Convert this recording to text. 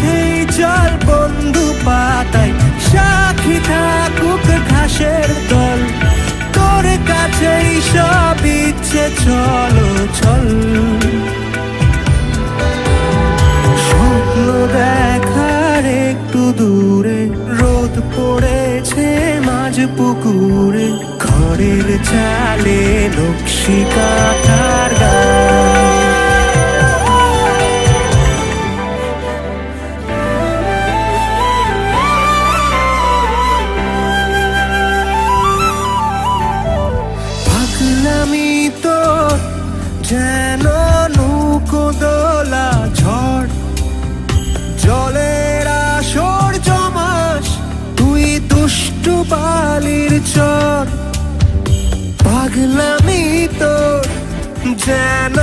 সেই জল বন্ধু পাতায় সাক্ষী থাকুক ঘাসের দল, তোর কাছেই সব ইচ্ছে চলো চল। স্বপ্ন দেখার একটু দূরে রোদ পড়েছে মাঝ পুকুরে, ঘরের চালে নকশি কাঁথার গান। পাগলামি তোর যেন নৌকো দোলা ঝড়, জলের আসর জমাস তুই দুষ্টু বালির চর। পাগলামি তোর যেন